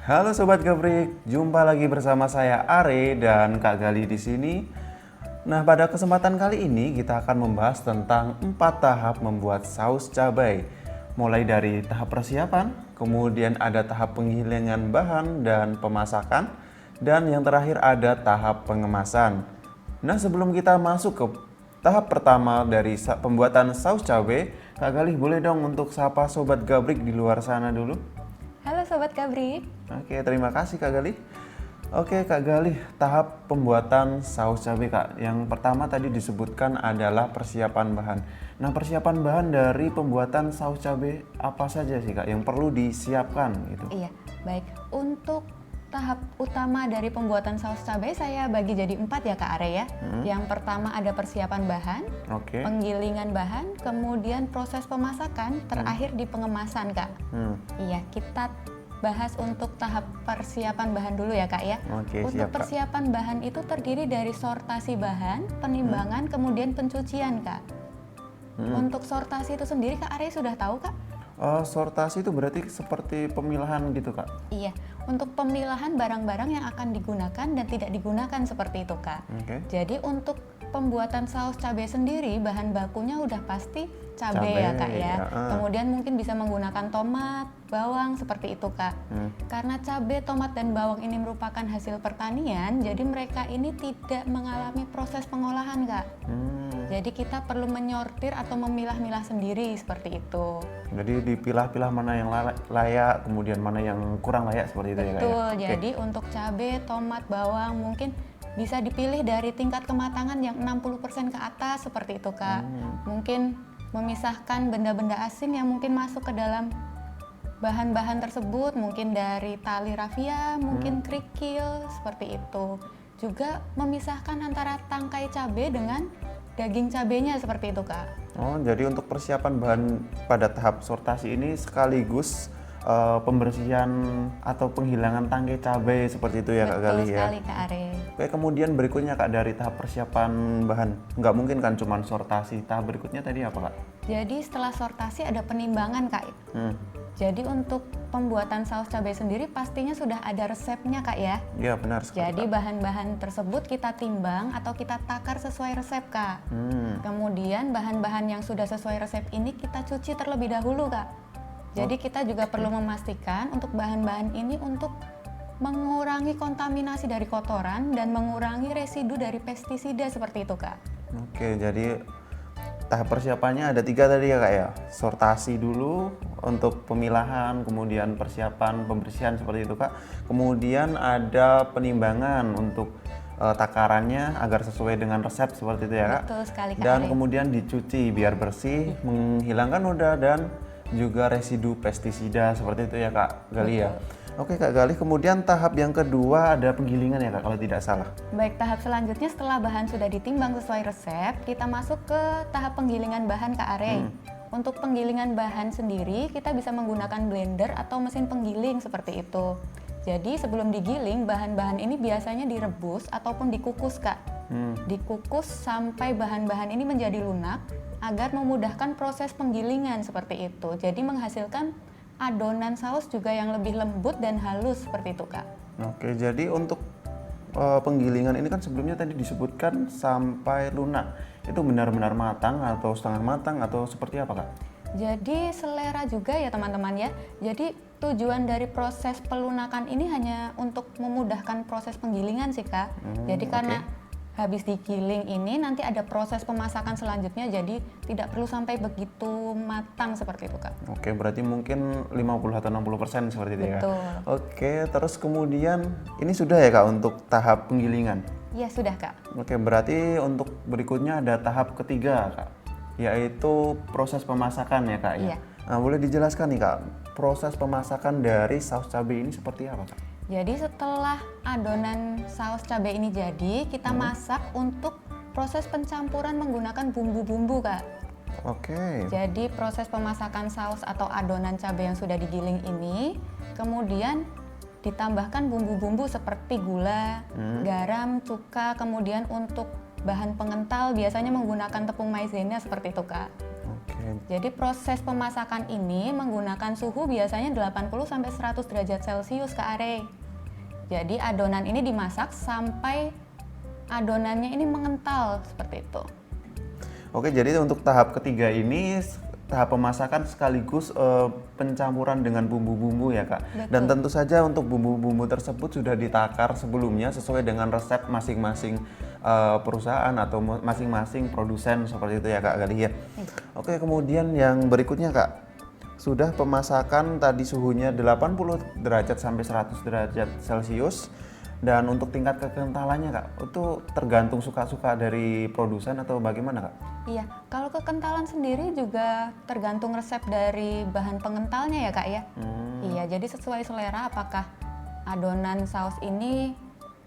Halo Sobat Gabrik, jumpa lagi bersama saya Are dan Kak Gali di sini. Nah, pada kesempatan kali ini kita akan membahas tentang 4 tahap membuat saus cabai. Mulai dari tahap persiapan, kemudian ada tahap penggilingan bahan dan pemasakan, dan yang terakhir ada tahap pengemasan. Nah, sebelum kita masuk ke tahap pertama dari pembuatan saus cabai, Kak Gali boleh dong untuk sapa Sobat Gabrik di luar sana dulu? Halo Sobat Gabrik. Oke, terima kasih Kak Gali. Oke Kak Gali, tahap pembuatan saus cabai Kak. Yang pertama tadi disebutkan adalah persiapan bahan. Nah, persiapan bahan dari pembuatan saus cabai apa saja sih Kak yang perlu disiapkan gitu? Iya, baik. Untuk tahap utama dari pembuatan saus cabai saya bagi jadi 4 ya Kak Are ya. Yang pertama ada persiapan bahan, Oke. penggilingan bahan, kemudian proses pemasakan, terakhir di pengemasan Kak. Iya, kita bahas untuk tahap persiapan bahan dulu ya Kak ya. Oke, Untuk siap, Kak. persiapan bahan itu terdiri dari sortasi bahan, penimbangan, kemudian pencucian Kak. Untuk sortasi itu sendiri Kak Are sudah tahu Kak? Sortasi itu berarti seperti pemilahan gitu Kak? Iya, untuk pemilahan barang-barang yang akan digunakan dan tidak digunakan seperti itu Kak. Oke. Jadi untuk pembuatan saus cabai sendiri bahan bakunya udah pasti cabai ya Kak ya. Kemudian mungkin bisa menggunakan tomat, bawang seperti itu Kak. Karena cabai, tomat dan bawang ini merupakan hasil pertanian, jadi mereka ini tidak mengalami proses pengolahan Kak. Jadi kita perlu menyortir atau memilah-milah sendiri seperti itu. Jadi dipilah-pilah mana yang layak, kemudian mana yang kurang layak seperti itu ya Kak ya? Betul, Oke. jadi untuk cabai, tomat, bawang mungkin bisa dipilih dari tingkat kematangan yang 60% ke atas seperti itu Kak. Mungkin memisahkan benda-benda asing yang mungkin masuk ke dalam bahan-bahan tersebut, mungkin dari tali rafia, mungkin kerikil, seperti itu. Juga memisahkan antara tangkai cabai dengan daging cabainya seperti itu Kak. Oh, jadi untuk persiapan bahan pada tahap sortasi ini sekaligus pembersihan atau penghilangan tangkai cabai seperti itu ya Kak Gali Betul ya. sekali Kak Are. Oke, kemudian berikutnya Kak dari tahap persiapan bahan, nggak mungkin kan cuman sortasi. Tahap berikutnya tadi apa Kak? Jadi setelah sortasi ada penimbangan Kak. Jadi untuk pembuatan saus cabai sendiri pastinya sudah ada resepnya Kak ya. Iya benar sekali. Jadi bahan-bahan tersebut kita timbang atau kita takar sesuai resep Kak. Kemudian bahan-bahan yang sudah sesuai resep ini kita cuci terlebih dahulu Kak. Jadi kita juga perlu memastikan untuk bahan-bahan ini untuk mengurangi kontaminasi dari kotoran dan mengurangi residu dari pestisida seperti itu Kak. Oke, jadi tahap persiapannya ada 3 tadi ya Kak ya. Sortasi dulu untuk pemilahan, kemudian persiapan pembersihan seperti itu Kak. Kemudian ada penimbangan untuk takarannya agar sesuai dengan resep seperti itu ya Kak. Betul sekali Kak Dan Are. kemudian dicuci biar bersih, menghilangkan noda dan juga residu pestisida seperti itu ya Kak Gali ya. Oke Kak Gali, kemudian tahap yang kedua ada penggilingan ya Kak kalau tidak salah. Baik, tahap selanjutnya setelah bahan sudah ditimbang sesuai resep, kita masuk ke tahap penggilingan bahan Kak Are. Untuk penggilingan bahan sendiri, kita bisa menggunakan blender atau mesin penggiling seperti itu. Jadi sebelum digiling, bahan-bahan ini biasanya direbus ataupun dikukus Kak. Dikukus sampai bahan-bahan ini menjadi lunak agar memudahkan proses penggilingan seperti itu. Jadi menghasilkan adonan saus juga yang lebih lembut dan halus seperti itu Kak. Oke, jadi untuk penggilingan ini kan sebelumnya tadi disebutkan sampai lunak. Itu benar-benar matang atau setengah matang atau seperti apa Kak? Jadi selera juga ya teman-teman ya. Jadi tujuan dari proses pelunakan ini hanya untuk memudahkan proses penggilingan sih Kak. Jadi karena habis digiling ini nanti ada proses pemasakan selanjutnya, jadi tidak perlu sampai begitu matang seperti itu Kak. Oke, berarti mungkin 50 atau 60% seperti itu ya. Betul. Oke, terus kemudian ini sudah ya Kak untuk tahap penggilingan. Ya sudah Kak. Oke, berarti untuk berikutnya ada tahap ketiga Kak, yaitu proses pemasakan ya Kak ya. Iya. Nah, boleh dijelaskan nih Kak, proses pemasakan dari saus cabai ini seperti apa Kak? Jadi setelah adonan saus cabai ini jadi, kita masak untuk proses pencampuran menggunakan bumbu-bumbu Kak. Oke. Jadi proses pemasakan saus atau adonan cabai yang sudah digiling ini, kemudian ditambahkan bumbu-bumbu seperti gula, garam, cuka, kemudian untuk bahan pengental biasanya menggunakan tepung maizena seperti itu Kak. Oke. Jadi proses pemasakan ini menggunakan suhu biasanya 80 sampai 100 derajat Celcius Kak Are. Jadi adonan ini dimasak sampai adonannya ini mengental seperti itu. Oke, jadi untuk tahap ketiga ini tahap pemasakan sekaligus pencampuran dengan bumbu-bumbu ya Kak. Betul. Dan tentu saja untuk bumbu-bumbu tersebut sudah ditakar sebelumnya sesuai dengan resep masing-masing perusahaan atau masing-masing produsen seperti itu ya Kak Galih ya. Oke, kemudian yang berikutnya Kak, sudah pemasakan tadi suhunya 80 derajat sampai 100 derajat Celcius. Dan untuk tingkat kekentalannya Kak, itu tergantung suka-suka dari produsen atau bagaimana Kak? Iya, kalau kekentalan sendiri juga tergantung resep dari bahan pengentalnya ya Kak ya. Iya, jadi sesuai selera apakah adonan saus ini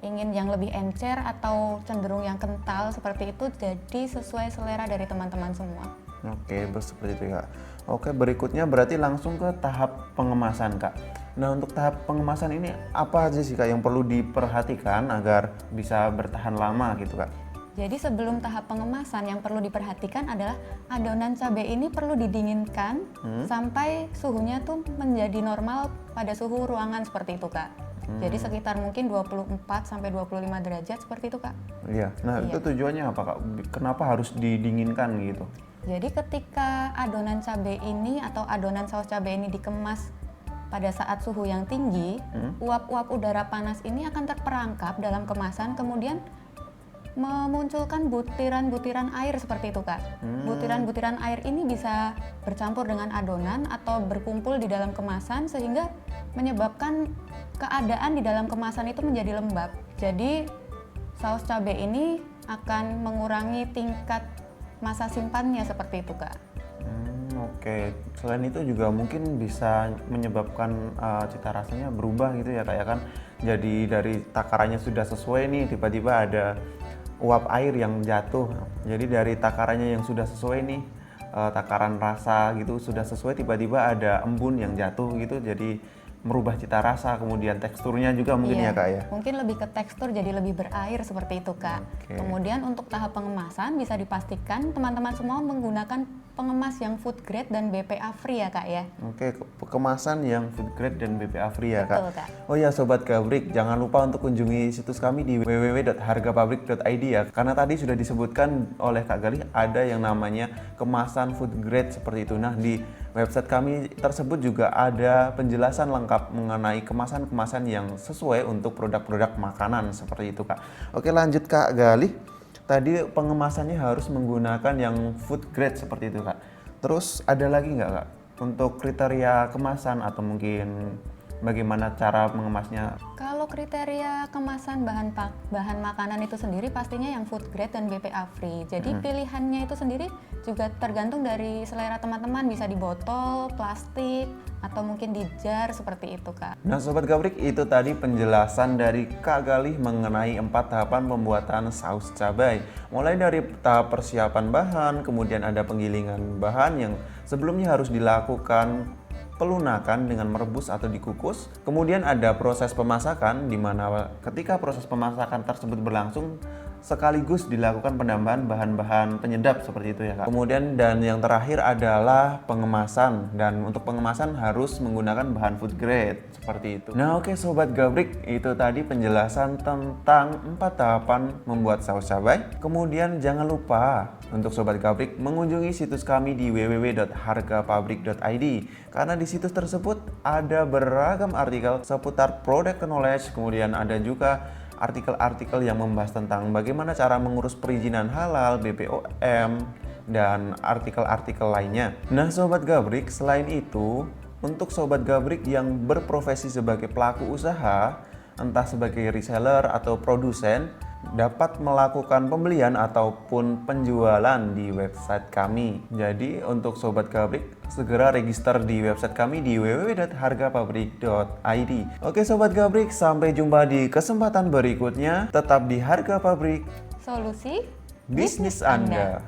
ingin yang lebih encer atau cenderung yang kental seperti itu, jadi sesuai selera dari teman-teman semua. Oke, seperti itu ya. Oke, berikutnya berarti langsung ke tahap pengemasan Kak. Nah, untuk tahap pengemasan ini apa aja sih Kak yang perlu diperhatikan agar bisa bertahan lama gitu Kak? Jadi sebelum tahap pengemasan yang perlu diperhatikan adalah adonan cabai ini perlu didinginkan sampai suhunya tuh menjadi normal pada suhu ruangan seperti itu Kak. Jadi sekitar mungkin 24 sampai 25 derajat seperti itu Kak. Iya. Nah, itu tujuannya apa Kak? Kenapa harus didinginkan gitu? Jadi ketika adonan cabai ini atau adonan saus cabai ini dikemas pada saat suhu yang tinggi, uap-uap udara panas ini akan terperangkap dalam kemasan, kemudian memunculkan butiran-butiran air seperti itu Kak. Butiran-butiran air ini bisa bercampur dengan adonan atau berkumpul di dalam kemasan sehingga menyebabkan keadaan di dalam kemasan itu menjadi lembab. Jadi saus cabai ini akan mengurangi tingkat masa simpannya seperti itu Kak. Oke, selain itu juga mungkin bisa menyebabkan cita rasanya berubah gitu ya Kak ya kan. Jadi dari takarannya sudah sesuai nih, tiba-tiba ada uap air yang jatuh. Jadi dari takarannya yang sudah sesuai nih, takaran rasa gitu sudah sesuai, tiba-tiba ada embun yang jatuh gitu, jadi merubah cita rasa, kemudian teksturnya juga mungkin ya Kak ya. Mungkin lebih ke tekstur, jadi lebih berair seperti itu Kak. Kemudian untuk tahap pengemasan bisa dipastikan teman-teman semua menggunakan pengemas yang food grade dan BPA free ya Kak ya. Oke, kemasan yang food grade dan BPA free ya Kak. Betul, Kak. Oh ya Sobat Gabrik, jangan lupa untuk kunjungi situs kami di www.hargapabrik.id ya. Karena tadi sudah disebutkan oleh Kak Galih ada yang namanya kemasan food grade seperti itu. Nah, di website kami tersebut juga ada penjelasan lengkap mengenai kemasan-kemasan yang sesuai untuk produk-produk makanan seperti itu Kak. Oke, lanjut Kak Galih. Tadi pengemasannya harus menggunakan yang food grade seperti itu Kak. Terus ada lagi nggak Kak untuk kriteria kemasan atau mungkin bagaimana cara mengemasnya? Kalau kriteria kemasan bahan makanan itu sendiri pastinya yang food grade dan BPA free. Jadi pilihannya itu sendiri juga tergantung dari selera teman-teman, bisa di botol, plastik, atau mungkin di jar seperti itu Kak. Nah Sobat Gabrik, itu tadi penjelasan dari Kak Galih mengenai 4 tahapan pembuatan saus cabai. Mulai dari tahap persiapan bahan, kemudian ada penggilingan bahan yang sebelumnya harus dilakukan pelunakan dengan merebus atau dikukus. Kemudian ada proses pemasakan di mana ketika proses pemasakan tersebut berlangsung sekaligus dilakukan penambahan bahan-bahan penyedap seperti itu ya Kak. Kemudian dan yang terakhir adalah pengemasan, dan untuk pengemasan harus menggunakan bahan food grade seperti itu. Nah oke Sobat Gabrik, itu tadi penjelasan tentang 4 tahapan membuat saus cabai. Kemudian jangan lupa untuk Sobat Gabrik mengunjungi situs kami di www.hargapabrik.id karena di situs tersebut ada beragam artikel seputar product knowledge, kemudian ada juga artikel-artikel yang membahas tentang bagaimana cara mengurus perizinan halal, BPOM, dan artikel-artikel lainnya. Nah Sobat Gabrik, selain itu, untuk Sobat Gabrik yang berprofesi sebagai pelaku usaha, entah sebagai reseller atau produsen, dapat melakukan pembelian ataupun penjualan di website kami. Jadi untuk Sobat Gabrik, segera register di website kami di www.hargapabrik.id. Oke Sobat Gabrik, sampai jumpa di kesempatan berikutnya. Tetap di Harga Pabrik, Solusi bisnis Anda.